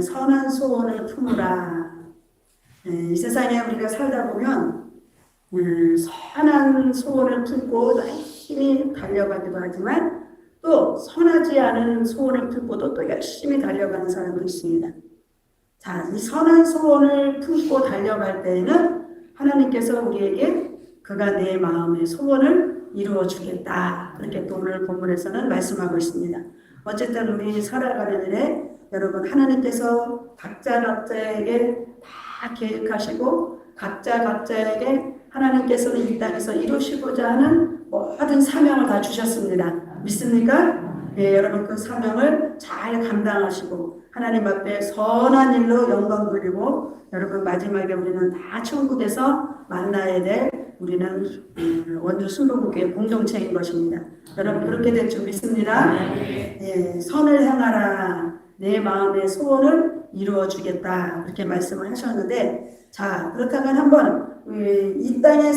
선한 소원을 품으라. 이 세상에 우리가 살다 보면 선한 소원을 품고 열심히 달려가기도 하지만 또 선하지 않은 소원을 품고도 또 열심히 달려가는 사람도 있습니다. 자, 이 선한 소원을 품고 달려갈 때에는 하나님께서 우리에게 그가 내 마음의 소원을 이루어 주겠다. 그렇게 또 오늘 본문에서는 말씀하고 있습니다. 어쨌든 우리 살아가는 일에 여러분 하나님께서 각자에게 다 계획하시고 각자에게 하나님께서는 이 땅에서 이루시고자 하는 모든 사명을 다 주셨습니다. 믿습니까? 예, 여러분 그 사명을 잘 감당하시고 하나님 앞에 선한 일로 영광 돌리고 여러분 마지막에 우리는 다 천국에서 만나야 될 우리는 원주 순복음교회 공동체인 것입니다. 여러분 그렇게 될 줄 믿습니다. 예, 선을 행하라. 내 마음의 소원을 이루어 주겠다. 그렇게 말씀을 하셨는데 자 그렇다면 한번 이 땅에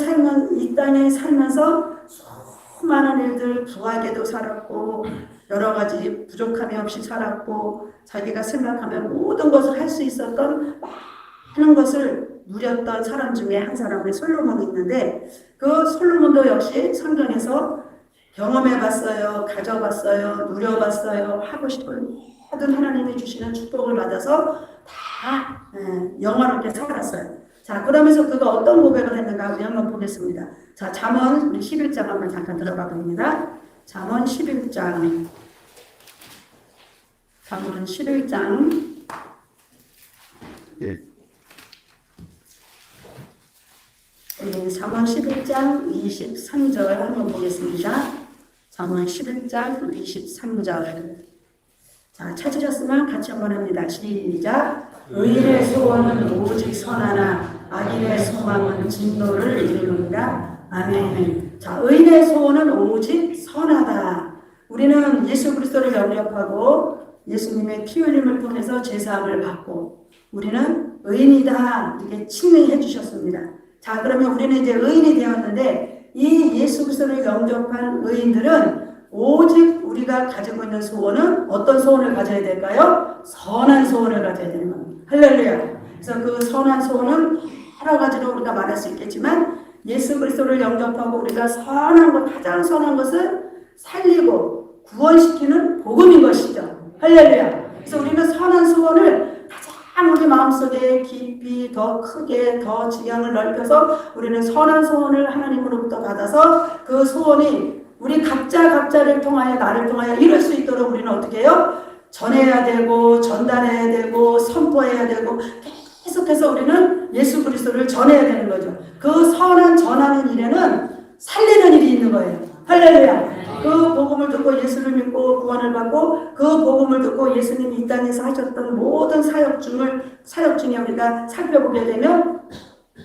살면서 수많은 일들 부하게도 살았고 여러 가지 부족함이 없이 살았고 자기가 생각하면 모든 것을 할 수 있었던 많은 것을 누렸던 사람 중에 한 사람이 솔로몬이 있는데 그 솔로몬도 역시 성경에서 경험해봤어요, 가져봤어요, 누려봤어요, 하고 싶은 모든 하나님이 주시는 축복을 받아서 다 영화롭게 살았어요. 자, 그러면서 그가 어떤 고백을 했는가 우리 한번 보겠습니다. 자, 잠언 우리 11장 한번 잠깐 들어가 봅니다. 잠언 11장. 잠언 11장. 예. 잠언 11장 23절 한번 보겠습니다. 잠언 11장 23절. 자, 찾으셨으면 같이 한번 합니다. 시작. 의인의 소원은 오직 선하나 악인의 소망은 진노를 이루는가. 아멘. 자, 의인의 소원은 오직 선하다. 우리는 예수 그리스도를 영접하고 예수님의 피 흘림을 통해서 제사함을 받고 우리는 의인이다 이렇게 칭의해 주셨습니다. 자, 그러면 우리는 이제 의인이 되었는데 이 예수 그리스도를 영접한 의인들은 오직 우리가 가지고 있는 소원은 어떤 소원을 가져야 될까요? 선한 소원을 가져야 되는 겁니다. 할렐루야. 그래서 그 선한 소원은 여러 가지로 우리가 말할 수 있겠지만 예수 그리스도를 영접하고 우리가 선한 것, 가장 선한 것을 살리고 구원시키는 복음인 것이죠. 할렐루야. 그래서 우리는 선한 소원을 가장 우리 마음속에 깊이 더 크게 더 지경을 넓혀서 우리는 선한 소원을 하나님으로부터 받아서 그 소원이 우리 각자를 통하여 나를 통하여 이룰 수 있도록 우리는 어떻게 해요? 전해야 되고 전달해야 되고 선포해야 되고 계속해서 우리는 예수 그리스도를 전해야 되는 거죠. 그 선한 전하는 일에는 살리는 일이 있는 거예요. 할렐루야. 그 복음을 듣고 예수를 믿고 구원을 받고 그 복음을 듣고 예수님이 이 땅에서 하셨던 모든 사역 중에 우리가 살펴보게 되면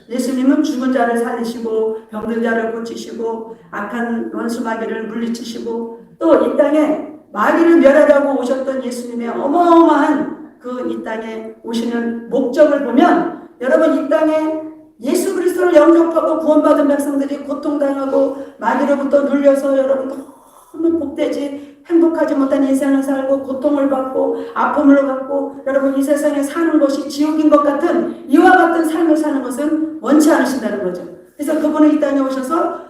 예수님은 죽은 자를 살리시고 병든 자를 고치시고 악한 원수 마귀를 물리치시고 또 이 땅에 마귀를 멸하려고 오셨던 예수님의 어마어마한 그 이 땅에 오시는 목적을 보면 여러분 이 땅에 예수 그리스도를 영접하고 구원받은 백성들이 고통당하고 마귀로부터 눌려서 여러분 너무 복되지 행복하지 못한 인생을 살고 고통을 받고 아픔을 받고 여러분 이 세상에 사는 것이 지옥인 것 같은 이와 같은 삶을 사는 것은 원치 않으신다는 거죠. 그래서 그분은 이 땅에 오셔서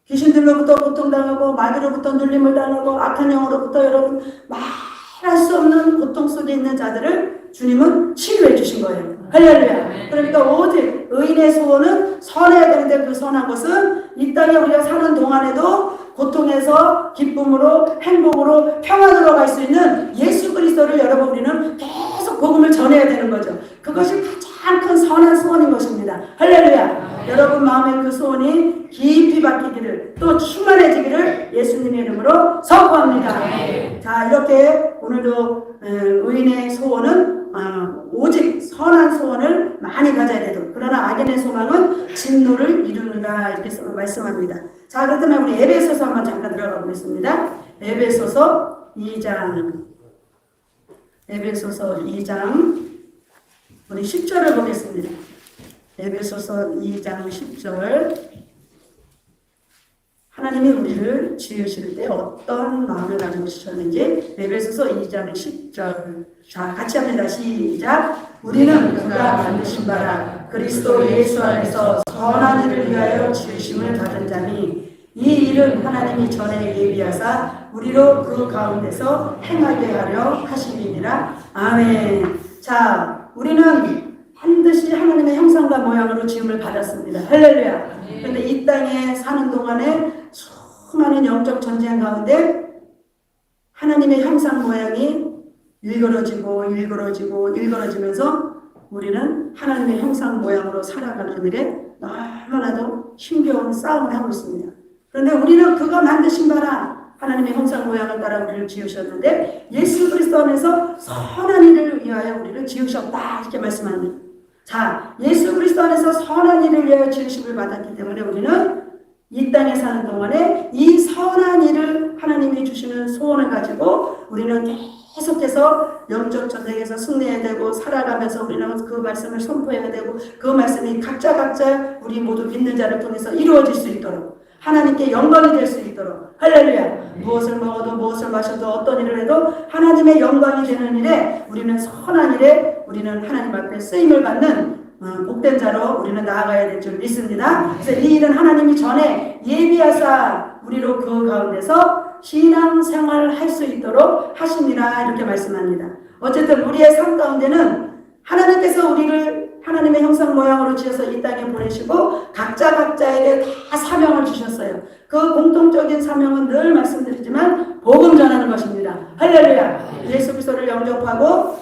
귀신들로부터 고통당하고 마귀로부터 눌림을 당하고 악한 영으로부터 여러분 말할 수 없는 고통 속에 있는 자들을 주님은 치료해 주신 거예요. 할렐루야. 그러니까 오직 의인의 소원은 선해야 되는데 그 선한 것은 이 땅에 우리가 사는 동안에도 고통에서 기쁨으로 행복으로 평안으로 갈 수 있는 예수 그리스도를 여러분 우리는 계속 복음을 전해야 되는 거죠. 그것이 가장 큰 선한 소원인 것입니다. 할렐루야. 여러분 마음의 그 소원이 깊이 박히기를 또 충만해지기를 예수님의 이름으로 선포합니다. 자, 이렇게 오늘도 의인의 소원은 오직 선한 소원을 많이 가져야 되도 그러나 악인의 소망은 진노를 이루는가 이렇게 말씀합니다. 자, 그렇다면 우리 에베소서 한번 잠깐 들어가 보겠습니다. 에베소서 2장 우리 10절을 보겠습니다. 에베소서 2장 10절 하나님이 우리를 지으실 때 어떤 마음을 가지고 지으셨는지 에베소서 2장 10절. 자, 같이 합니다. 시작. 우리는 그가 만드신 바라 그리스도 예수 안에서 선한 일을 위하여 지으심을 받은 자니 이 일은 하나님이 전에 예비하사 우리로 그 가운데서 행하게 하려 하심이니라. 아멘. 자, 우리는 반드시 하나님의 형상과 모양으로 지음을 받았습니다. 할렐루야. 그런데 이 땅에 사는 동안에 수많은 영적 전쟁 가운데 하나님의 형상 모양이 일그러지면서 우리는 하나님의 형상 모양으로 살아가는 일에 너무나도 힘겨운 싸움을 하고 있습니다. 그런데 우리는 그가 만드신 바라 하나님의 형상 모양을 따라 우리를 지으셨는데 예수 그리스도 안에서 선한 일을 위하여 우리를 지으셨다 이렇게 말씀합니다. 자, 예수 그리스도 안에서 선한 일을 위하여 지으심을 받았기 때문에 우리는 이 땅에 사는 동안에 이 선한 일을 하나님이 주시는 소원을 가지고 우리는 계속해서 영적 전쟁에서 승리해야 되고 살아가면서 우리는 그 말씀을 선포해야 되고 그 말씀이 각자 우리 모두 믿는 자를 통해서 이루어질 수 있도록 하나님께 영광이 될 수 있도록 할렐루야. 무엇을 먹어도 무엇을 마셔도 어떤 일을 해도 하나님의 영광이 되는 일에 우리는 선한 일에 우리는 하나님 앞에 쓰임을 받는 복된 자로 우리는 나아가야 될 줄 믿습니다. 그래서 이 일은 하나님이 전에 예비하사 우리로 그 가운데서 신앙생활을 할 수 있도록 하십니다. 이렇게 말씀합니다. 어쨌든 우리의 삶 가운데는 하나님께서 우리를 하나님의 형상 모양으로 지어서 이 땅에 보내시고 각자에게 다 사명을 주셨어요. 그 공통적인 사명은 늘 말씀드리지만 복음 전하는 것입니다. 할렐루야. 예수 그리스도를 영접하고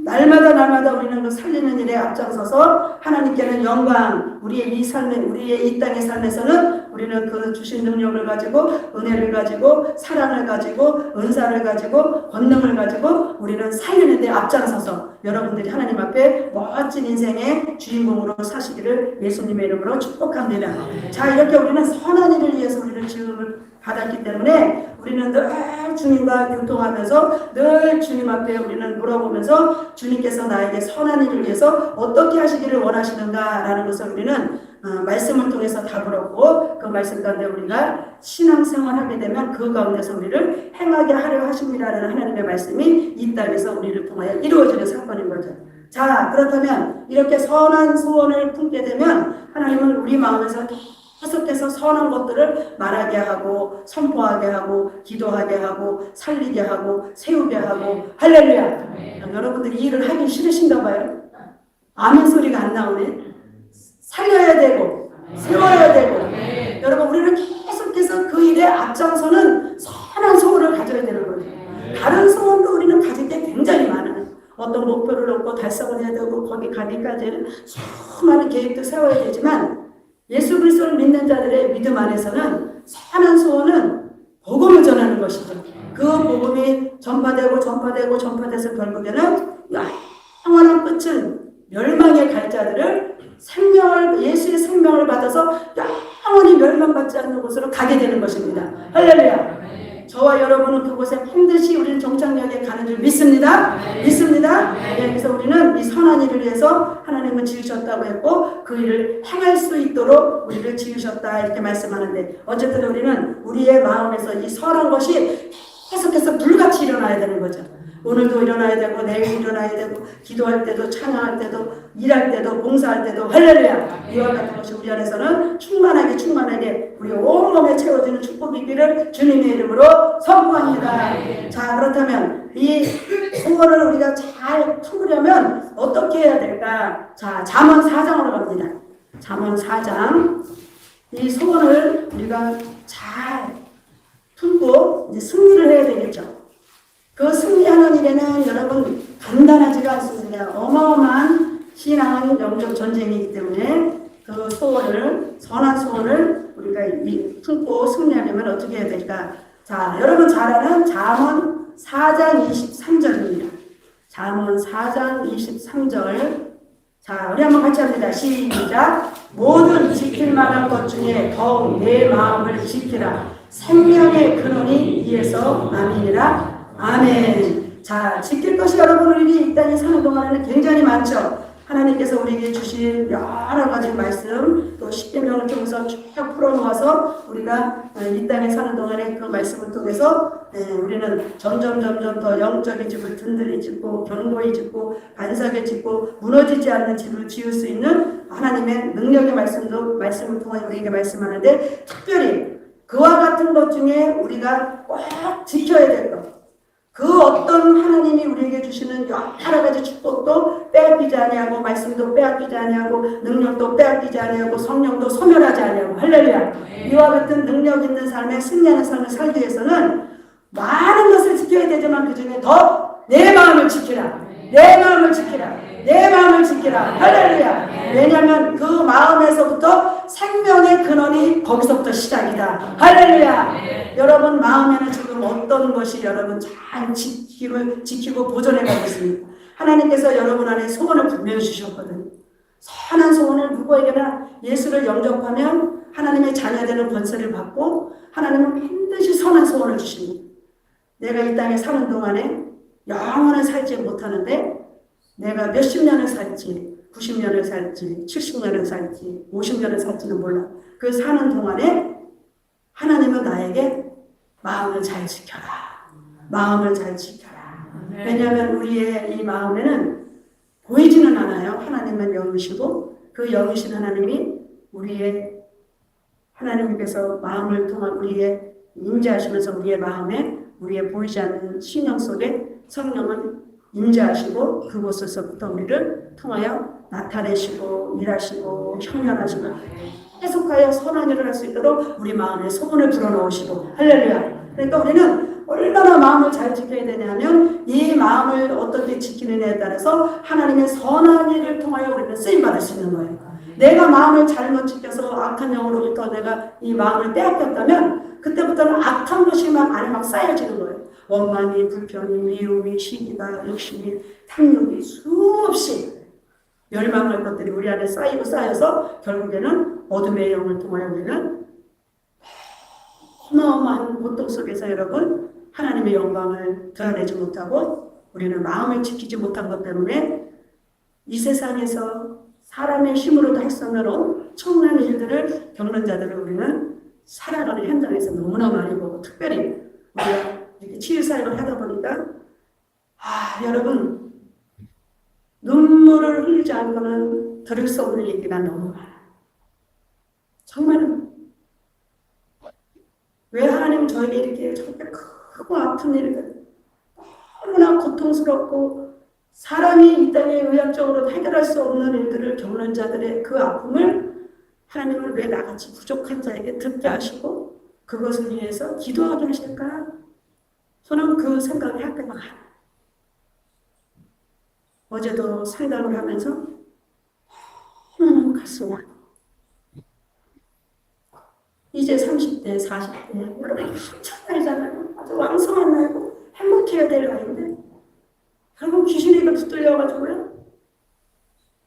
날마다 우리는 그 살리는 일에 앞장서서 하나님께는 영광, 우리의 이 땅의 삶에서는 우리는 그 주신 능력을 가지고 은혜를 가지고 사랑을 가지고 은사를 가지고 권능을 가지고 우리는 살리는 데 앞장서서 여러분들이 하나님 앞에 멋진 인생의 주인공으로 사시기를 예수님의 이름으로 축복합니다. 자, 이렇게 우리는 선한 일을 위해서 우리를 지음을 받았기 때문에 우리는 늘 주님과 교통하면서 늘 주님 앞에 우리는 물어보면서 주님께서 나에게 선한 일을 위해서 어떻게 하시기를 원하시는가 라는 것을 우리는 말씀을 통해서 답을 얻고 그 말씀 가운데 우리가 신앙생활하게 되면 그 가운데서 우리를 행하게 하려 하십니다라는 하나님의 말씀이 이 땅에서 우리를 통하여 이루어지는 사건인 거죠. 자, 그렇다면 이렇게 선한 소원을 품게 되면 하나님은 우리 마음에서 계속해서 선한 것들을 말하게 하고 선포하게 하고 기도하게 하고 살리게 하고 세우게 하고 할렐루야. 여러분들이 이 일을 하기 싫으신가 봐요. 아멘 소리가 안 나오네. 살려야 되고 세워야 되고 여러분 우리는 계속해서 그 일에 앞장서는 선한 소원을 가져야 되는 거예요. 다른 소원도 우리는 가질 게 굉장히 많아요. 어떤 목표를 놓고 달성을 해야 되고 거기 가기까지는 수많은 계획도 세워야 되지만 예수 그리스도를 믿는 자들의 믿음 안에서는 선한 소원은 복음을 전하는 것이죠. 그 복음이 전파돼서 결국에는 영원한 끝은 멸망에 갈 자들을 예수의 생명을 받아서 영원히 멸망받지 않는 곳으로 가게 되는 것입니다. 할렐루야. 저와 여러분은 그곳에 반드시 우리는 정착역에 가는 줄 믿습니다. 믿습니다. 그래서 우리는 이 선한 일을 위해서 하나님은 지으셨다고 했고 그 일을 행할 수 있도록 우리를 지으셨다 이렇게 말씀하는데 어쨌든 우리는 우리의 마음에서 이 선한 것이 계속해서 불같이 일어나야 되는 거죠. 오늘도 일어나야 되고 내일 일어나야 되고 기도할 때도 찬양할 때도 일할 때도 봉사할 때도 할렐루야. 이와 같은 것이 우리 안에서는 충만하게 우리 온몸에 채워지는 축복이 있기를 주님의 이름으로 선포합니다. 자, 그렇다면 이 소원을 우리가 잘 품으려면 어떻게 해야 될까? 자, 잠언 4장으로 갑니다. 잠언 4장. 이 소원을 우리가 잘 품고 이제 승리를 해야 되겠죠. 그 승리하는 일에는 여러분 간단하지가 않습니다. 어마어마한 신앙은 영적 전쟁이기 때문에 그 소원을 선한 소원을 우리가 품고 승리하려면 어떻게 해야 될까? 자, 여러분 잘 아는 잠언 4장 23절입니다. 잠언 4장 23절. 자, 우리 한번 같이 합니다. 시작. 모든 지킬 만한 것 중에 더욱 내 마음을 지키라. 생명의 근원이 이에서 남이니라. 아멘. 자, 지킬 것이 여러분 우리 이 땅에 사는 동안에는 굉장히 많죠. 하나님께서 우리에게 주신 여러 가지 말씀, 또 십계명을 통해서 쭉 풀어놓아서 우리가 이 땅에 사는 동안에 그 말씀을 통해서 우리는 점점 더 영적인 집을 든든히 짓고 견고히 짓고 간사하게 짓고 무너지지 않는 집을 지을 수 있는 하나님의 능력의 말씀을 통해 우리에게 말씀하는데, 특별히 그와 같은 것 중에 우리가 꼭 지켜야 될 것, 그 어떤 하나님이 우리에게 주시는 여러 가지 축복도 빼앗기지 아니하고, 말씀도 빼앗기지 아니하고, 능력도 빼앗기지 아니하고, 성령도 소멸하지 아니하고, 할렐루야. 이와 같은 능력 있는 삶에 승리하는 삶을 살기 위해서는 많은 것을 지켜야 되지만 그 중에 더 내 마음을 지키라, 내 마음을 지키라, 내 마음을 지키라, 할렐루야. 왜냐하면 그 마음에서부터 생명의 근원이 거기서부터 시작이다, 할렐루야. 여러분 마음에는 지금 어떤 것이 여러분 잘 지키고 보존해 가고 있습니까? 하나님께서 여러분 안에 소원을 분명히 주셨거든요. 선한 소원을 누구에게나 예수를 영접하면 하나님의 자녀되는 권세를 받고 하나님은 반드시 선한 소원을 주십니다. 내가 이 땅에 사는 동안에 영원히 살지 못하는데 내가 몇십 년을 살지, 90년을 살지, 70년을 살지, 50년을 살지는 몰라. 그 사는 동안에 하나님은 나에게 마음을 잘 지켜라, 마음을 잘 지켜라. 왜냐하면 우리의 이 마음에는 보이지는 않아요. 하나님만 영이시고 그 영이신 하나님이 우리의 하나님께서 마음을 통한 우리의 임재하시면서 우리의 마음에 우리의 보이지 않는 신령 속에 성령은 임재하시고 그곳에서부터 우리를 통하여 나타내시고 일하시고 형련하시고 계속하여 선한 일을 할 수 있도록 우리 마음에 소원을 불어넣으시고, 할렐루야. 그러니까 우리는 얼마나 마음을 잘 지켜야 되냐면 이 마음을 어떻게 지키느냐에 따라서 하나님의 선한 일을 통하여 우리는 쓰임받을 수 있는 거예요. 내가 마음을 잘못 지켜서 악한 영으로부터 내가 이 마음을 빼앗겼다면 그때부터는 악한 것이 막 안에 막 쌓여지는 거예요. 원망이, 불평이, 미움이, 시기가, 욕심이, 탐욕이 수없이 멸망할 것들이 우리 안에 쌓여서 결국에는 어둠의 영을 통하여 우리는 어마어마한 고통 속에서 여러분 하나님의 영광을 드러내지 못하고 우리는 마음을 지키지 못한 것 때문에 이 세상에서 사람의 힘으로도 할 수 없는 엄청난 일들을 겪는 자들을 우리는 살아가는 현장에서 너무나 많이 보고, 특별히 우리가 이렇게 치유사역을 하다 보니까 여러분 눈물을 흘리지 않고는 들을 수 없는 얘기가 너무 많아요. 정말은 왜 하나님은 저에게 이렇게 저렇게 크고 아픈 일을 너무나 고통스럽고 사람이 이 땅에 의학적으로 해결할 수 없는 일들을 겪는 자들의 그 아픔을 하나님은 왜 나같이 부족한 자에게 듣게 하시고 그것을 위해서 기도하게 하실까? 저는 그 생각을 할 때마다 어제도 상담을 하면서 너무 가슴이 아프고 이제 30대, 40대 여러분 한참 나이잖아요. 아주 왕성한 나이고 행복해야 될 나이인데 결국 귀신에게 붙들려가지고요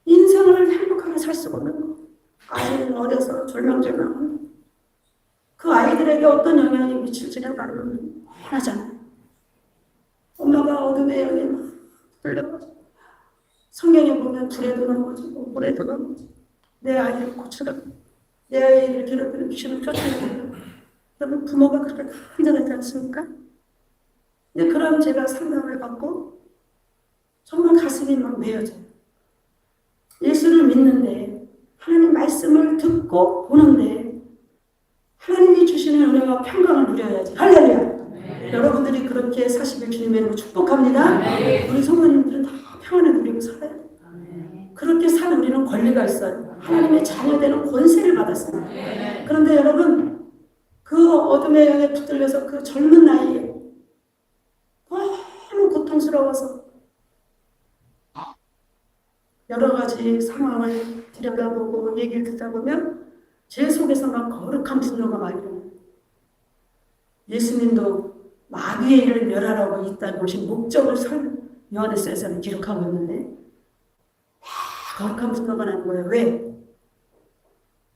인생을 행복하게 살 수가 없는 거. 아이는 어려서 졸망졸망 그 아이들에게 어떤 영향이 미칠지는 말로는 하잖아요. 엄마가 어둠의 영에 불려가지고 성경에 보면 불에도 넘어지고 물에도 넘어지고 내 아이를 고쳐라, 내 아이를 괴롭히는 귀신을 쫓아내고 그러면 부모가 그렇게 힘들지 않습니까? 근데 그런 제가 상담을 받고 정말 가슴이 막 메어져요. 예수를 믿는데 하나님 말씀을 듣고 보는데 하나님이 주시는 은혜와 평강을 누려야지. 할렐루야. 여러분들이 그렇게 사시길 주님의 이름으로 축복합니다. 우리 성도님들은 다 평안을 누리고 살아요. 그렇게 사는 우리는 권리가 있어요. 하나님의 자녀되는 권세를 받았어요. 그런데 여러분 그 어둠의 영에 붙들려서 그 젊은 나이에 너무 고통스러워서 여러 가지 상황을 들여다보고 얘기를 듣다 보면 제 속에서 막 거룩한 분노가 막 일어나요. 예수님도 마귀의 일을 멸하라고 이 땅에 오신 목적을 요한에서는 기록하고 있는데 거룩한 분노가 나는 거예요. 왜?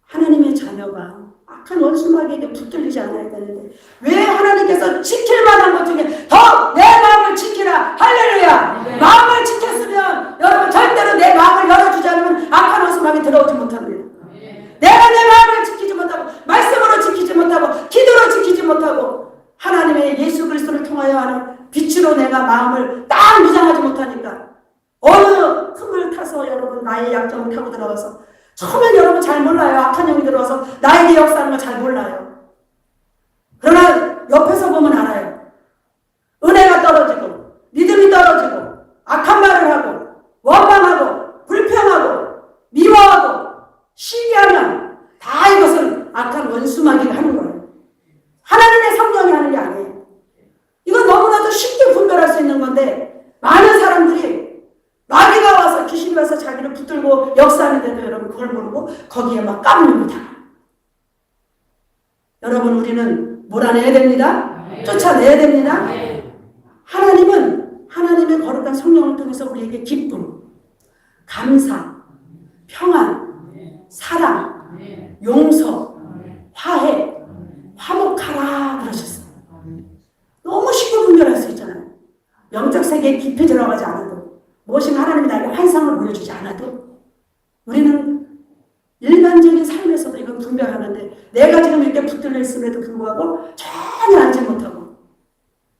하나님의 자녀가 악한 원수마귀에게 붙들리지 않아야 되는데 왜 하나님께서 지킬 만한 것 중에 더 내 마음을 지키라. 할렐루야. 마음을 지켰으면 여러분 절대로 내 마음을 열어주지 나의 약점을 타고 들어가서 처음엔 여러분 잘 몰라요. 악한 영이 들어와서 나에게 역사하는 거 잘 몰라요. 그러나 옆에서 보면 알아요. 은혜가 떨어지고 믿음이 떨어지고 악한 말을 하고 원망하고 불평하고 미워하고 시기하면 다 이것은 악한 원수마귀가 하는 거예요. 하나님의 성령이 하는 게 아니에요. 이건 너무나도 쉽게 분별할 수 있는 건데 많은 사람들이 마귀가 와서 귀신이 와서 자기를 붙들고 역사하는데도 여러분 그걸 모르고 거기에 막 까불립니다. 여러분 우리는 몰아내야 됩니다. 쫓아내야 됩니다. 하나님은 하나님의 거룩한 성령을 통해서 우리에게 기쁨, 감사, 평안, 사랑, 용서, 화해, 화목하라 그러셨어요. 너무 쉽게 분별할 수 있잖아요. 영적 세계에 깊이 들어가지 않아도 무엇인가 하나님이 나에게 환상을 보여주지 않아도 우리는 일반적인 삶에서도 이건 분별하는데 내가 지금 이렇게 붙들려 있음에도 불구하고 전혀 알지 못하고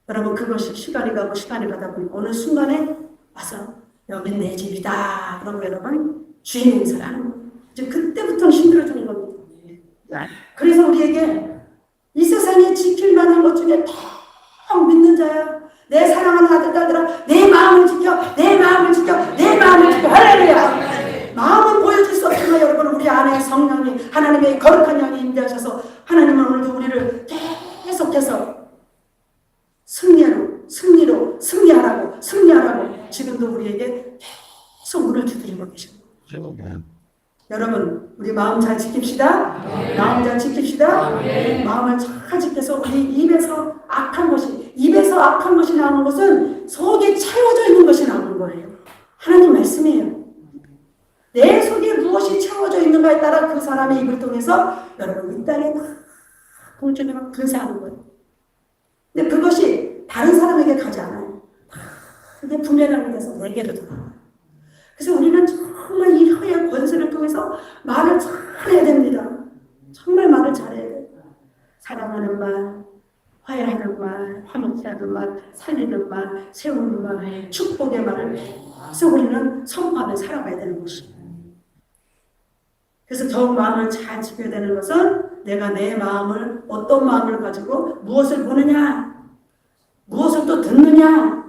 여러분 그것이 시간이 가고 시간이 가다 보니 어느 순간에 와서 여긴 내 집이다 그러면 여러분 주인 행사를 하는 거예요. 이제 그때부터 힘들어지는 겁니다. 그래서 우리에게 이 세상에 지킬 만한 것 중에 딱 믿는 자야. 내 사랑하는 아들, 딸들아, 내 마음을 지켜, 내 마음을 지켜, 내 마음을 지켜. 할렐루야. 마음은 보여줄 수 없지만 여러분 우리 안에 성령이 하나님의 거룩한 영이 임재하셔서 하나님은 오늘도 우리를 계속해서 승리하라고 지금도 우리에게 계속 문을 두드리고 계십니다. 여러분 우리 마음 잘 지킵시다. 마음 잘 지킵시다. 마음을 잘 지켜서 우리 입에서 악한 것이 나오는 것은 속에 채워져 있는 것이 나오는 거예요. 하나님 말씀이에요. 내 속에 무엇이 채워져 있는가에 따라 그 사람의 입을 통해서 여러분 이 땅에 막 공중에 막 분사하는 거예요. 근데 그것이 다른 사람에게 가지 않아요. 그게 부메랑이 돼서 내게로 돌아와요. 그래서 우리는 정말 이 혀의 권세를 통해서 말을 잘해야 됩니다. 정말 말을 잘해야 돼요. 사랑하는 말, 화해하는 말, 화목하는 말, 살리는 말, 세우는 말, 축복의 말을 계속 우리는 선포하며 살아가야 되는 것입니다. 그래서 더욱 마음을 잘 지켜야 되는 것은 내가 내 마음을 어떤 마음을 가지고 무엇을 보느냐, 무엇을 또 듣느냐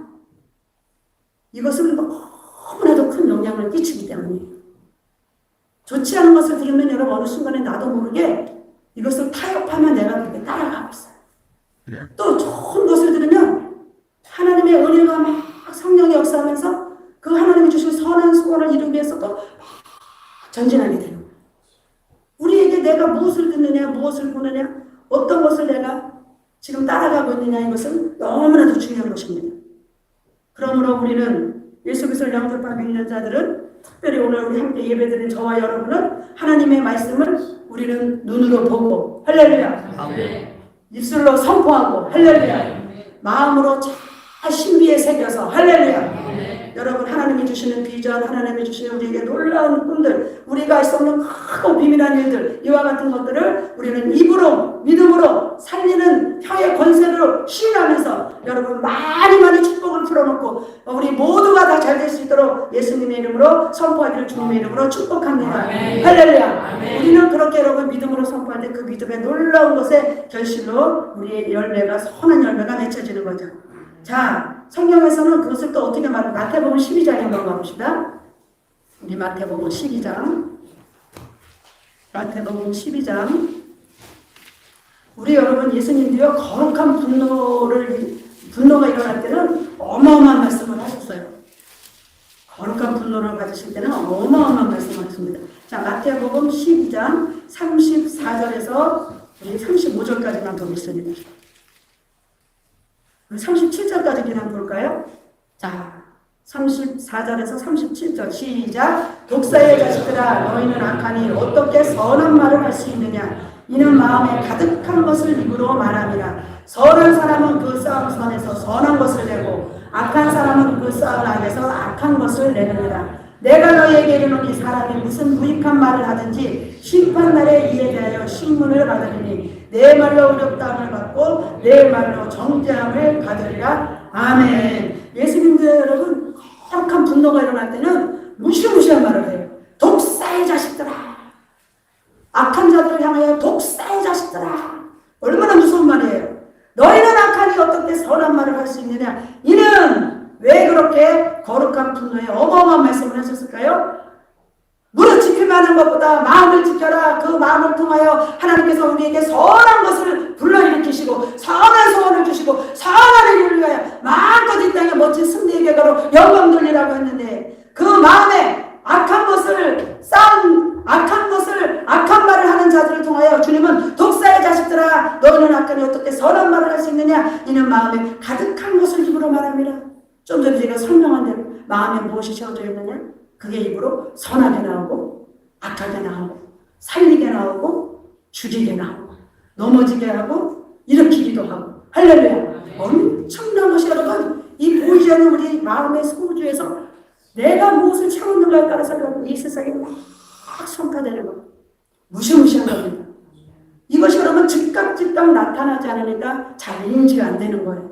이것은 너무나도 큰 영향을 끼치기 때문에 좋지 않은 것을 들으면 여러분 어느 순간에 나도 모르게 이것을 타협하면 내가 그렇게 따라가고 있어요. 또 좋은 것을 들으면 하나님의 은혜가 막 성령이 역사하면서 그 하나님이 주신 선한 소원을 이루기 위해서 또 전진하게 되는 거예요. 우리에게 내가 무엇을 듣느냐, 무엇을 보느냐, 어떤 것을 내가 지금 따라가고 있느냐 이것은 너무나도 중요한 것입니다. 그러므로 우리는 예수 그리스도를 영접하고 있는 자들은 특별히 오늘 우리 함께 예배드린 저와 여러분은 하나님의 말씀을 우리는 눈으로 보고 할렐루야 아멘. 입술로 선포하고 할렐루야 마음으로 잘 신비에 새겨서 할렐루야 아멘. 여러분 하나님이 주시는 비전 하나님이 주시는 우리에게 놀라운 꿈들 우리가 할 수 없는 크고 비밀한 일들 이와 같은 것들을 우리는 입으로 믿음으로 살리는 혀의 권세로 시인하면서 여러분 많이 축복을 풀어놓고 우리 모두가 다 잘 될 수 있도록 예수님의 이름으로 선포하기를 주님의 이름으로 축복합니다. 아멘. 할렐루야 아멘. 우리는 그렇게 여러분 믿음으로 선포할 때 그 믿음의 놀라운 것에 결실로 우리의 열매가 선한 열매가 맺혀지는 거죠. 자 성경에서는 그것을 또 어떻게 말해요? 마태복음 12장에 한번 가봅시다. 우리 마태복음 12장 마태복음 12장 우리 여러분 예수님도요 거룩한 분노가 일어날 때는 어마어마한 말씀을 하셨어요. 거룩한 분노를 가지실 때는 어마어마한 말씀을 하십니다. 자 마태복음 12장 34절에서 우리 35절까지만 보겠습니다. 37절까지 그냥 볼까요? 자 34절에서 37절 시작. 독사의 자식들아 너희는 악하니 어떻게 선한 말을 할 수 있느냐. 이는 마음에 가득한 것을 입으로 말함이라. 선한 사람은 그 싸움선에서 선한 것을 내고 악한 사람은 그 싸움 안에서 악한 것을 내느니라. 내가 너희에게 이르노니 사람이 무슨 무익한 말을 하든지 심판날에 이에 대하여 신문을 받으리니 내 말로 어렵다함을 받고 내 말로 정죄함을 받으리라. 아멘. 예수님들 여러분 거룩한 분노가 일어날 때는 무시무시한 말을 해요. 말씀을 하셨을까요? 무릇 지킬 만한 것보다 마음을 지켜라. 그 마음을 통하여 하나님께서 우리에게 선한 것을 불러일으키시고 선한 소원을 주시고 선한 일을 위하여 마음껏 이 땅에 멋진 승리의 결과로 영광 돌리라고 했는데, 그 마음에 악한 것을 쌓은 악한 말을 하는 자들을 통하여 주님은 독사의 자식들아, 너희는 악하니 어떻게 선한 말을 할 수 있느냐? 이는 마음에 가득한 것을 입으로 말합니다. 좀 전에 제가 설명한 대로 마음에 무엇이 채워져 있느냐? 그게 입으로 선하게 나오고 악하게 나오고 살리게 나오고 죽이게 나오고 넘어지게 하고 일으키기도 하고. 할렐루야. 엄청난 것이 여러분, 이 보이지 않는 우리 마음의 소주에서 내가 무엇을 채우는가에 따라서 이 세상에 막 성과되는 것, 무시무시한 겁니다. 이것이 여러분 즉각 나타나지 않으니까 잘 인지가 안 되는 거예요.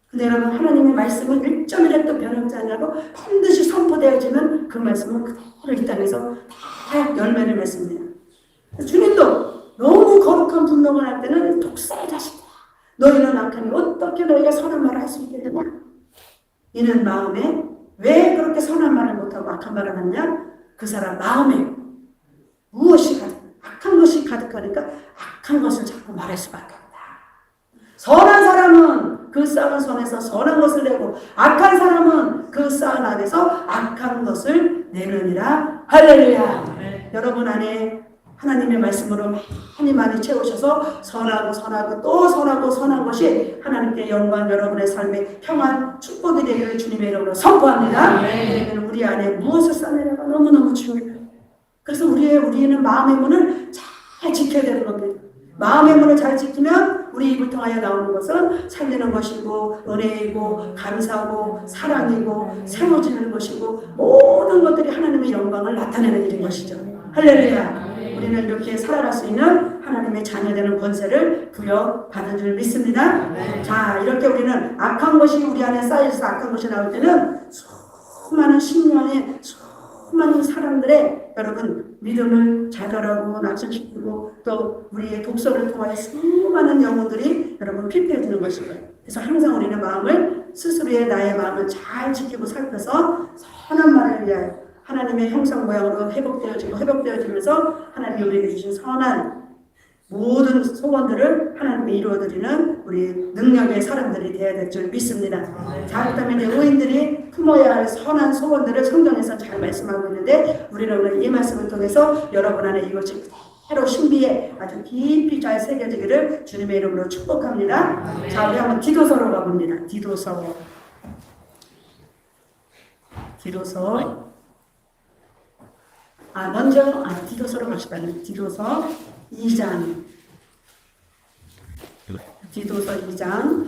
근데 여러분, 하나님의 말씀은 1점이라도 변하지 않고 반드시 선포되어지면 그 말씀은 그대로 이 땅에서 다 열매를 맺습니다. 주님도 너무 거룩한 분노를 할 때는 독사의 자식이야, 너희는 악하니 어떻게 너희가 선한 말을 할 수 있게 되냐? 이는 마음에 왜 그렇게 선한 말을 못하고 악한 말을 하냐? 그 사람 마음에 무엇이 악한 것이 가득하니까 악한 것을 자꾸 말할 수밖에 없다. 선한 사람은 그 쌓은 손에서 선한 것을 내고 악한 사람은 그 쌓은 안에서 악한 것을 내느니라. 할렐루야. 네. 여러분 안에 하나님의 말씀으로 많이 채우셔서 선하고 또 선한 것이 하나님께 영광, 여러분의 삶에 평안, 축복이 되기를 주님의 이름으로 선포합니다. 네. 우리 안에 무엇을 쌓느냐가 너무너무 중요해요. 그래서 우리는 마음의 문을 잘 지켜야 되는 겁니다. 마음의 문을 잘 지키면 우리 입을 통하여 나오는 것은 살리는 것이고 은혜이고 감사고 사랑이고 세워지는 것이고 모든 것들이 하나님의 영광을 나타내는 일인 것이죠. 할렐루야. 우리는 이렇게 살아갈 수 있는 하나님의 자녀되는 권세를 부여받은 줄 믿습니다. 자, 이렇게 우리는 악한 것이 우리 안에 쌓여서 악한 것이 나올 때는 수많은 십년의 수많은 사람들의 여러분 믿음을 자결하고 낙선시키고 또 우리의 독서를 통하여 수많은 영혼들이 여러분 피폐해지는 것이고요. 그래서 항상 우리는 마음을 스스로의 나의 마음을 잘 지키고 살펴서 선한 말을 위하여 하나님의 형상 모양으로 회복되어지면서 하나님이 우리에게 주신 선한 모든 소원들을 하나님께 이루어드리는 우리 능력의 사람들이 되어야 될 줄 믿습니다. 자, 그렇다면 의인들이 품어야 할 선한 소원들을 성경에서 잘 말씀하고 있는데, 우리는 오늘 이 말씀을 통해서 여러분 안에 이것이 그대로 신비에 아주 깊이 잘 새겨지기를 주님의 이름으로 축복합니다. 자, 우리 한번 디도서로 가봅니다. 디도서 먼저 디도서로 갑시다. 디도서 2장. 디도서 2장.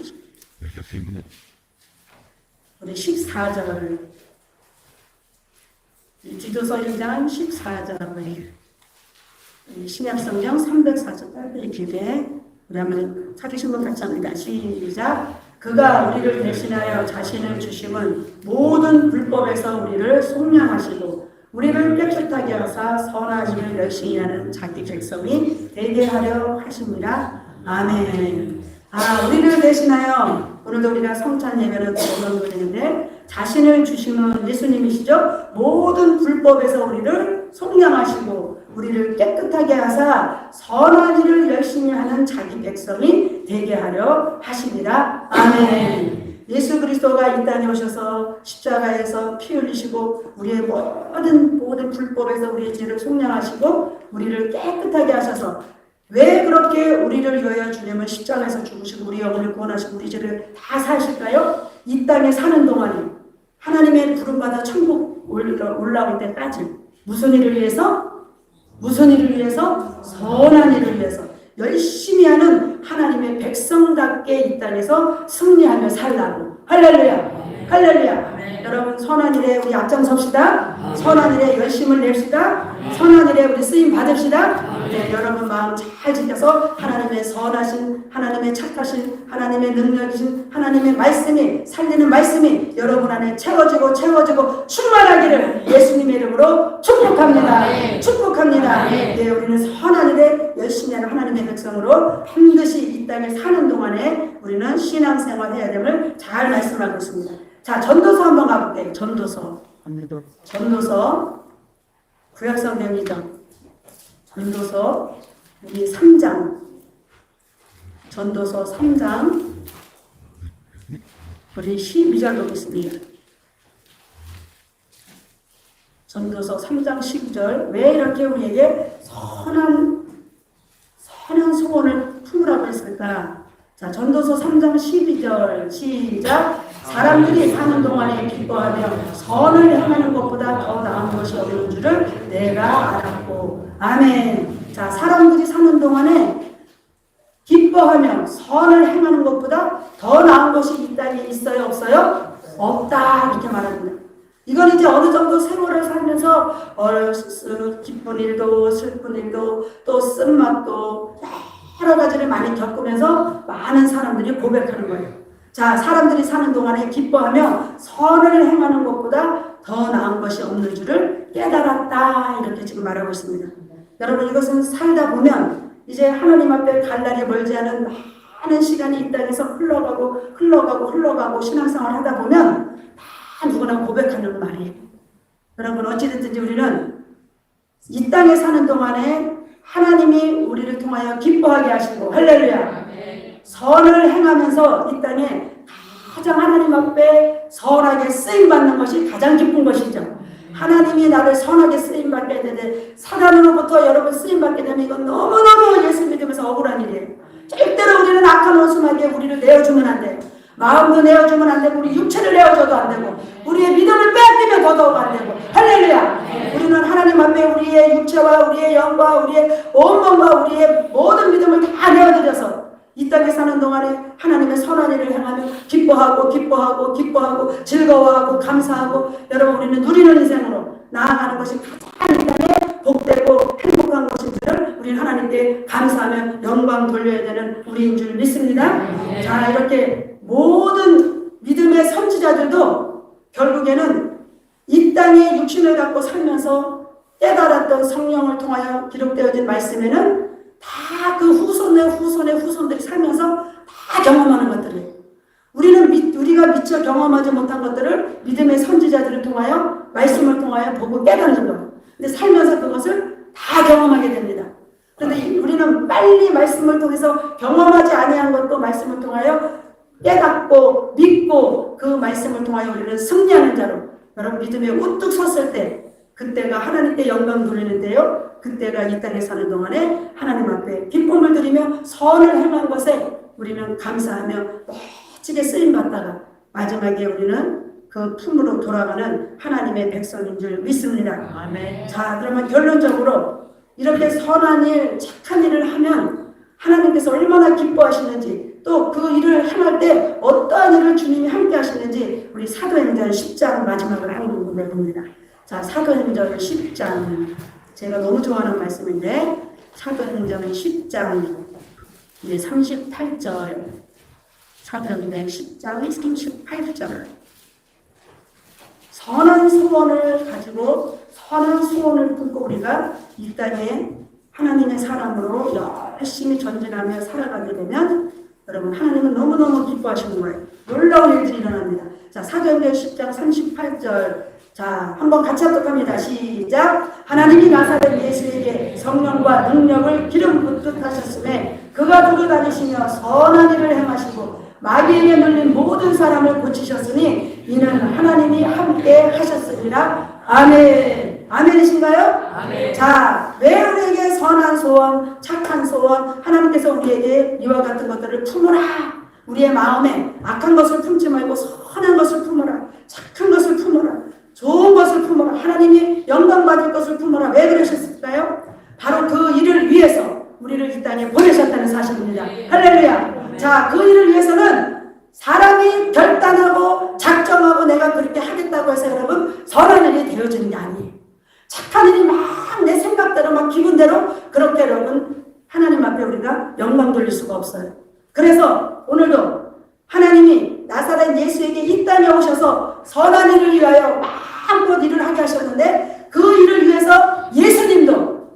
우리 14절. 디도서 1장 14절. 신약성경 304쪽 길게 우리 한번 찾으신 분 같이 합니다. 시작. 그가 우리를 대신하여 자신을 주심은 모든 불법에서 우리를 속량하시고 우리를 깨끗하게 하사 선한 일을 열심히 하는 자기 백성이 되게 하려 하십니다. 아멘. 우리를 대신하여 오늘도 우리가 성찬 예배를 드리는데 자신을 주시는 예수님이시죠. 모든 불법에서 우리를 속량하시고 우리를 깨끗하게 하사 선한 일을 열심히 하는 자기 백성이 되게 하려 하십니다. 아멘. 예수 그리스도가 이 땅에 오셔서 십자가에서 피 흘리시고 우리의 모든 불법에서 우리의 죄를 속량하시고 우리를 깨끗하게 하셔서 왜 그렇게 우리를 위하여 주님은 십자가에서 죽으시고 우리 영혼을 구원하시고 우리 죄를 다 사실까요? 이 땅에 사는 동안에 하나님의 부름받아 천국 올라올 때까지 무슨 일을 위해서? 선한 일을 위해서 열심히 하는 하나님의 백성답게 이 땅에서 승리하며 살라고. 할렐루야. 할렐루야. 여러분 선한 일에 우리 앞장섭시다. 선한 일에 열심을 냅시다. 선한 일에 우리 쓰임 받읍시다. 네, 여러분 마음 잘 지켜서 하나님의 선하신, 하나님의 착하신, 하나님의 능력이신 하나님의 말씀이, 살리는 말씀이 여러분 안에 채워지고 충만하기를 예수님의 이름으로 축복합니다. 축복합니다. 네, 우리는 선한 일에 열심히 하는 하나님의 백성으로 반드시 이 땅에 사는 동안에 우리는 신앙생활 해야 됨을 잘 말씀하고 있습니다. 자, 전도서 한번 가볼게요. 전도서 전도서 구약성경이죠. 전도서 우리 3장, 전도서 3장 우리 12절 보겠습니다. 전도서 3장 12절. 왜 이렇게 우리에게 선한 소원을 품으라고 했을까? 자, 전도서 3장 12절 시작. 사람들이 사는 동안에 기뻐하며 선을 행하는 것보다 더 나은 것이 없는 줄을 내가 알았고. 아멘. 자, 사람들이 사는 동안에 기뻐하며 선을 행하는 것보다 더 나은 것이 이 땅에 있어요? 없어요? 없다. 이렇게 말합니다. 이건 이제 어느 정도 세월을 살면서 기쁜 일도 슬픈 일도 또 쓴맛도 여러 가지를 많이 겪으면서 많은 사람들이 고백하는 거예요. 자, 사람들이 사는 동안에 기뻐하며 선을 행하는 것보다 더 나은 것이 없는 줄을 깨달았다. 이렇게 지금 말하고 있습니다. 여러분, 이것은 살다 보면 이제 하나님 앞에 갈 날이 멀지 않은 많은 시간이 이 땅에서 흘러가고 신앙생활을 하다 보면 다 누구나 고백하는 말이에요. 여러분, 어찌됐든지 우리는 이 땅에 사는 동안에 하나님이 우리를 통하여 기뻐하게 하시고, 할렐루야, 선을 행하면서 이 땅에 가장 하나님 앞에 선하게 쓰임받는 것이 가장 기쁜 것이죠. 하나님이 나를 선하게 쓰임받게 되는데 사단으로부터 여러분 쓰임받게 되면 이건 너무너무 예수 믿으면서 억울한 일이에요. 절대로 우리는 악한 원수에게 우리를 내어주면 안 돼요. 마음도 내어주면 안 되고 우리 육체를 내어줘도 안 되고 우리의 믿음을 뺏기면 더더욱 안 되고. 할렐루야. 우리는 하나님 앞에 우리의 육체와 우리의 영과 우리의 온몸과 우리의 모든 믿음을 다 내어드려서 이 땅에 사는 동안에 하나님의 선한 일을 행하며 기뻐하고 즐거워하고 감사하고 여러분 우리는 누리는 인생으로 나아가는 것이 가장 이 땅에 복되고 행복한 것인 줄을 우리는 하나님께 감사하며 영광 돌려야 되는 우리인 줄 믿습니다. 자, 이렇게 모든 믿음의 선지자들도 결국에는 이 땅에 육신을 갖고 살면서 깨달았던 성령을 통하여 기록되어진 말씀에는 다 그 후손들이 살면서 다 경험하는 것들이에요. 우리가 미처 경험하지 못한 것들을 믿음의 선지자들을 통하여 말씀을 통하여 보고 깨닫는 거예요. 근데 살면서 그것을 다 경험하게 됩니다. 그런데 우리는 빨리 말씀을 통해서 경험하지 아니한 것도 말씀을 통하여 깨닫고 믿고 그 말씀을 통하여 우리는 승리하는 자로 여러분 믿음에 우뚝 섰을 때 그때가 하나님께 영광 돌리는데요. 그때가 이 땅에 사는 동안에 하나님 앞에 기쁨을 드리며 선을 행한 것에 우리는 감사하며 멋지게 쓰임받다가 마지막에 우리는 그 품으로 돌아가는 하나님의 백성인 줄 믿습니다. 아멘. 자, 그러면 결론적으로 이렇게 선한 일, 착한 일을 하면 하나님께서 얼마나 기뻐하시는지 또 그 일을 행할 때 어떠한 일을 주님이 함께 하시는지 우리 사도행전 10장 마지막을 한번 봅니다. 자, 사도행전 10장 제가 너무 좋아하는 말씀인데 사도행전 10장 이제 38절 사도행전 10장 38절 선한 소원을 가지고 선한 소원을 품고 우리가 이 땅에 하나님의 사람으로 열심히 전진하며 살아가게 되면 여러분 하나님은 너무너무 기뻐하시는 거예요. 놀라운 일들이 일어납니다. 자, 사도행전 10장 38절 자, 한번 같이 합독합니다. 시작. 하나님이 나사렛 예수에게 성령과 능력을 기름 붓듯 하셨음에 그가 두루 다니시며 선한 일을 행하시고 마귀에게 눌린 모든 사람을 고치셨으니 이는 하나님이 함께 하셨으리라. 아멘. 아멘이신가요? 아멘. 자, 왜 우리에게 선한 소원, 착한 소원, 하나님께서 우리에게 이와 같은 것들을 품으라. 우리의 마음에 악한 것을 품지 말고 선한 것을 품으라. 착한 것을 품으라. 좋은 것을 품으라. 하나님이 영광 받을 것을 품으라. 왜 그러셨을까요? 바로 그 일을 위해서 우리를 이 땅에 보내셨다는 사실입니다. 할렐루야. 자, 그 일을 위해서는 사람이 결단하고 작정하고 내가 그렇게 하겠다고 해서 여러분 선한 일이 되어지는 게 아니에요. 착한 일이 막 내 생각대로 막 기분대로 그렇게 여러분 하나님 앞에 우리가 영광 돌릴 수가 없어요. 그래서 오늘도 하나님이 나사렛 예수에게 이 땅에 오셔서 선한 일을 위하여 마음껏 일을 하게 하셨는데 그 일을 위해서 예수님도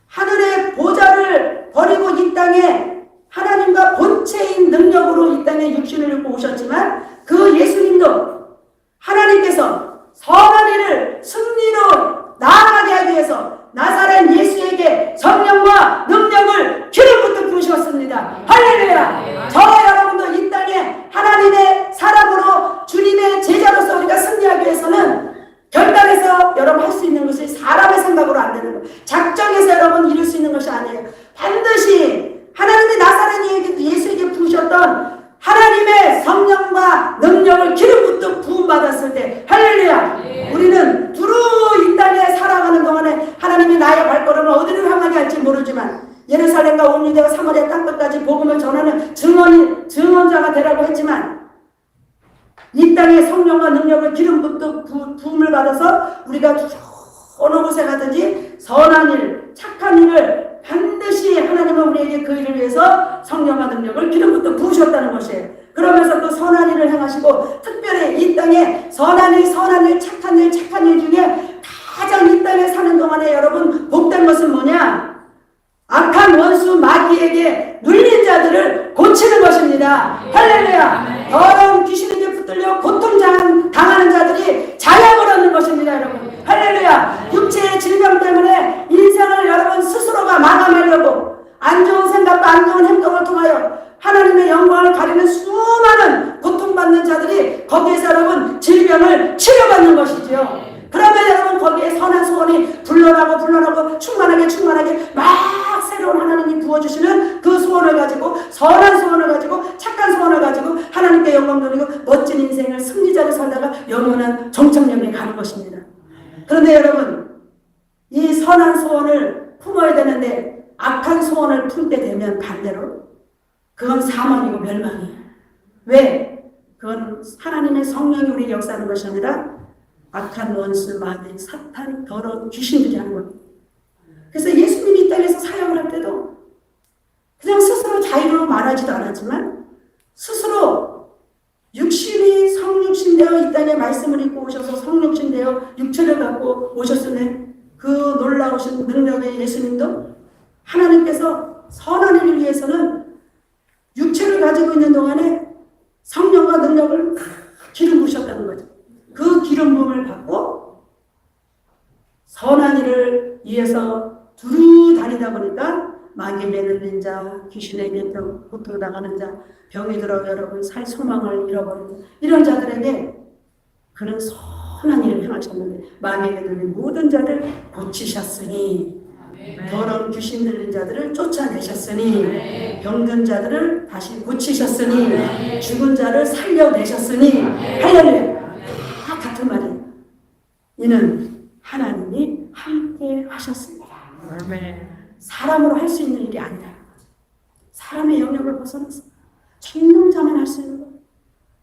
하늘의 보좌를 버리고 이 땅에 하나님과 본체인 능력으로 이 땅에 육신을 입고 오셨지만 그 예수님도 하나님께서 선한 일을 아니에요. 작정해서 여러분 이룰 수 있는 것이 아니에요. 반드시 하나님이 나사렛 예수에게 부으셨던 하나님의 성령과 능력을 기름 붓듯 부음받았을 때 할렐루야. 우리는 두루 이 땅에 살아가는 동안에 하나님이 나의 발걸음을 어디를 향하게 할지 모르지만 예루살렘과 온 유대와 사마리아 땅끝까지 복음을 전하는 증언자가 되라고 했지만 이 땅에 성령과 능력을 기름 붓듯 부음을 받아서 우리가 어느 곳에 가든지 선한 일, 착한 일을 반드시 하나님은 우리에게 그 일을 위해서 성령과 능력을 기름 붓듯 부으셨다는 것이에요. 그러면서 그 선한 일을 행하시고 특별히 이 땅에 선한 일, 착한 일 중에 가장 이 땅에 사는 동안에 여러분 복된 것은 뭐냐? 악한 원수 마귀에게 눌린 자들을 고치는 것입니다. 할렐루야. 더러운 귀신에게 붙들려 고통당하는 자들이 자약을 얻는 것입니다. 여러분 할렐루야. 육체의 질병 때문에 인생을 여러분 스스로가 마감하려고 안 좋은 생각과 안 좋은 행동을 통하여 하나님의 영광을 가리는 수많은 고통받는 자들이 거기에서 여러분 질병을 치료받는 것이지요. 그러면 여러분 거기에 선한 소원이 불러나고 충만하게 막 새로운 하나님이 부어주시는 그 소원을 가지고 선한 소원을 가지고 착한 소원을 가지고 하나님께 영광 돌리고 멋진 인생을 승리자로 살다가 영원한 정착력에 가는 것입니다. 그런데 여러분 이 선한 소원을 품어야 되는데 악한 소원을 품게 되면 반대로 그건 사망이고 멸망이에요. 왜? 그건 하나님의 성령이 우리 역사하는 것이 아니라 악한 원수, 마귀, 사탄, 더러운 귀신들이 하는 겁니다. 그래서 예수님이 이 땅에서 사역을 할 때도 그냥 스스로 자유로 말하지도 않았지만 스스로 육신이 성육신 되어 이 땅에 말씀을 입고 오셔서 성육신 되어 육체를 갖고 오셨으니 그 놀라우신 능력의 예수님도 하나님께서 선한 일을 위해서는 육체를 가지고 있는 동안에 성령과 능력을 기름 부으셨다는 거죠. 그 기름 부음을 받고 선한 일을 위해서 두루 다니다 보니까 마귀에 매달린 자, 귀신에게 고통당하는 자, 병이 들어 여러분 살 소망을 잃어버리는 이런 자들에게 그는 선한 일을 행하셨는데 마귀에 매달린 모든 자를 고치셨으니 더러운 귀신 들린 자들을 쫓아내셨으니 병든 자들을 다시 고치셨으니 죽은 자를 살려내셨으니 할렐루야. 다 같은 말이에요. 이는 하나님이 함께 하셨습니다. 사람으로 할 수 있는 일이 아니라 사람의 영역을 벗어나서 전능자만 할 수 있는 거예요.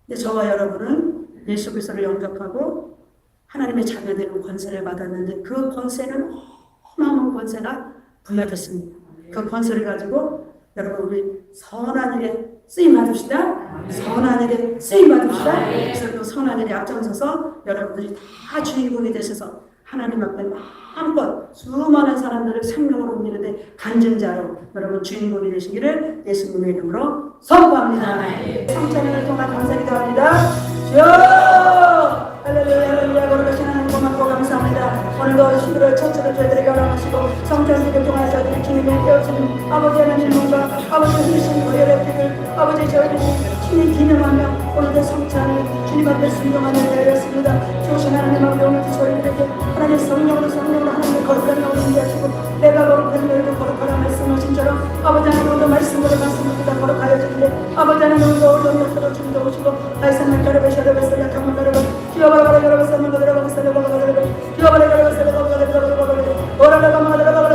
근데 저와 여러분은 예수 그리스도를 영접하고 하나님의 자녀되는 권세를 받았는데 그 권세는 어마어마한 권세가 부여됐습니다. 그 권세를 가지고 여러분 우리 선한 일에 쓰임 받읍시다. 선한 일에 쓰임 받읍시다. 그래서 그 선한 일에 앞장서서 여러분들이 다 주인공이 되셔서 하나님 앞에 마음껏 수많은 사람들을 생명으로 옮기는데 간증자로 여러분 주인공이 되시기를 예수님의 이름으로 선포합니다. 성찬을 통한 감사를 기도합니다. 주여 할렐루야 할렐루야 거룩하신 하나님 고맙고 감사합니다. 오늘도 11월 첫째로 저희들에게 허락하시고 성찬식을 통하여 저희들이 주님을 깨우치는 아버지 하나님 뭔가 아버지의 힘이신 우리의 빛을 아버지 저희들이 친히 기념하며 오늘도 성찬을 주님 앞에 순종하는 자였습니다. 주신 하나님 앞에 오늘도 저희들에게 하나님의 성령으로 하나님의 거룩한 영을 준비하시고 내가 거룩한 너희도 거룩하라 말씀하신 처럼 아버지 하나님 오늘도 말씀으로 말씀입니다. 거룩하여 주시되 아버지 하나님 오늘도 어려운 역사로 주님도 오시고 말씀을 가르베셔르베서라 강을 가르베 기어바라바라 가르베서는 거 가르베서라 가르베 기어바라 가르베서라 가르베 오라라가 마라라가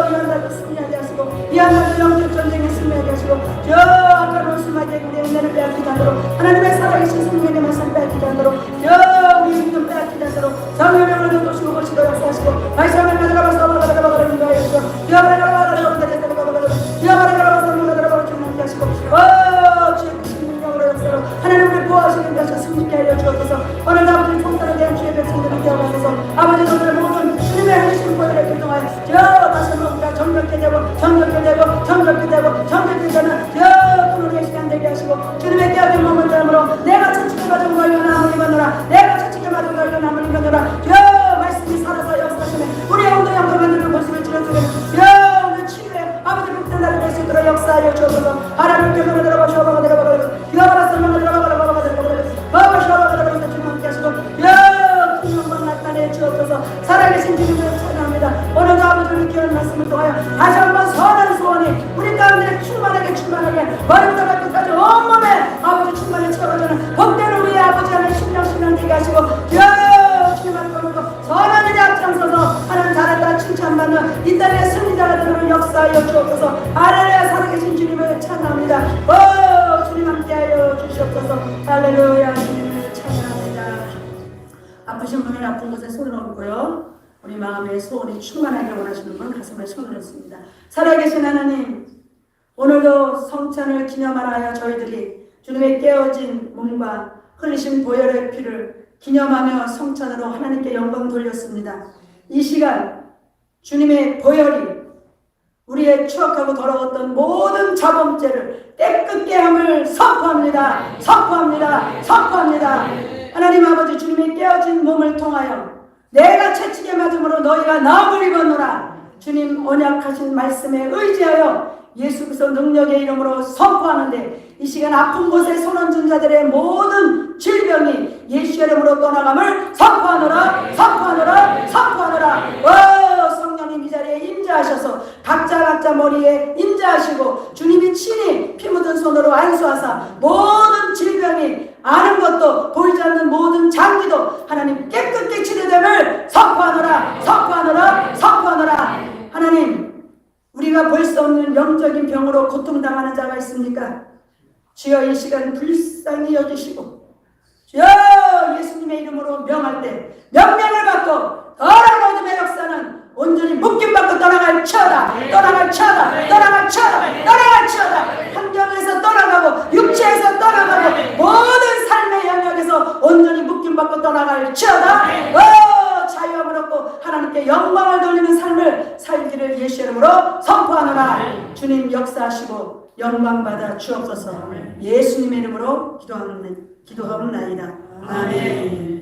이한나도 승리하게 하시고 이한나도 영적 전쟁에 승리하게 하시고 저 아까 로스마게 우리 은혜를 빼앗기지 않도록 하나님의 살아계신 성령의 말씀 빼앗기지 않도록 저 우리 힘 좀 빼앗기지 않도록 성령을 돋우시고 보시고 역사하시고 말씀을 가져가서 가져가서 인도하여 주시고 하나님을 보호하시는 것을 승리케 하여 주옵소서. 오늘 아버지 총단에 대한 주의 백성들을 깨어나셔서 아버지 오늘 모든 주님의 하신 권위를 교통하여 저 다시 한번 우리가 정결케 되는 저 그분의 시간 되게 하시고 주님의 깨어진 몸을 담으로 내가 채찍에 맞은 걸로 남을 입었노라 내가 채찍에 맞은 걸로 남을 입었노라 저 말씀이 살아서 역사하시네 우리 영도 영도 만들고 모습을 지어주는 저 하여 주옵소서. 살아계신 주님을 찬양합니다. 오늘도 아버지를 귀한 말씀을 통하여 다시 한번 선한 소원이 우리 가운데 충만하게 머리부터 발끝까지 온몸에 아버지 충만히 채워주는 복되는 우리 아버지 하나님 신령 되게 하시고 주님을 거두고 선한 일에 앞장서서 하나님 잘했다 칭찬받는 이 땅의 승리자가 되는 역사하여 주옵소서. 할렐루야. 살아계신 주님을 찬양합니다. 주님 함께하여 주시옵소서. 할렐루야. 주님을 찬양합니다. 아프신 분은 아픈 곳에 손을 얹고요. 우리 마음의 소원이 충만하게 원하시는 분 가슴에 손을 얹습니다. 살아계신 하나님, 오늘도 성찬을 기념하여 저희들이 주님의 깨어진 몸과 흘리신 보혈의 피를 기념하며 성찬으로 하나님께 영광 돌렸습니다. 이 시간 주님의 보혈이 우리의 추악하고 더러웠던 모든 자범죄를 깨끗게 함을 선포합니다. 하나님 아버지, 주님의 깨어진 몸을 통하여 내가 채찍에 맞음으로 너희가 나음을 입었노라. 주님 언약하신 말씀에 의지하여 예수 그리스도 능력의 이름으로 선포하는데, 이 시간 아픈 곳에 손 얹은 자들의 모든 질병이 예수의 이름으로 떠나감을 선포하노라. 성령님 이 자리에 임재하셔서 각자 머리에 임재하시고 주님이 친히 피 묻은 손으로 안수하사 모든 질병이 아는 것도 보이지 않는 모든 장기도 하나님 깨끗게 치료됨을 선포하노라. 하나님, 우리가 볼 수 없는 영적인 병으로 고통당하는 자가 있습니까? 주여 이 시간 불쌍히 여기시고 주여 예수님의 이름으로 명할 때 명령을 받고 더러운 어둠의 역사는 온전히 묶임받고 떠나갈지어다. 환경에서 떠나가고 육체에서 떠나가고 모든 삶의 영역에서 온전히 묶임받고 떠나갈지어다. 자유함을 얻고 하나님께 영광을 돌리는 삶을 살기를 예수 이름으로 선포하노라. 주님 역사하시고 영광받아 주옵소서. 예수님의 이름으로 기도하옵나이다. 아멘.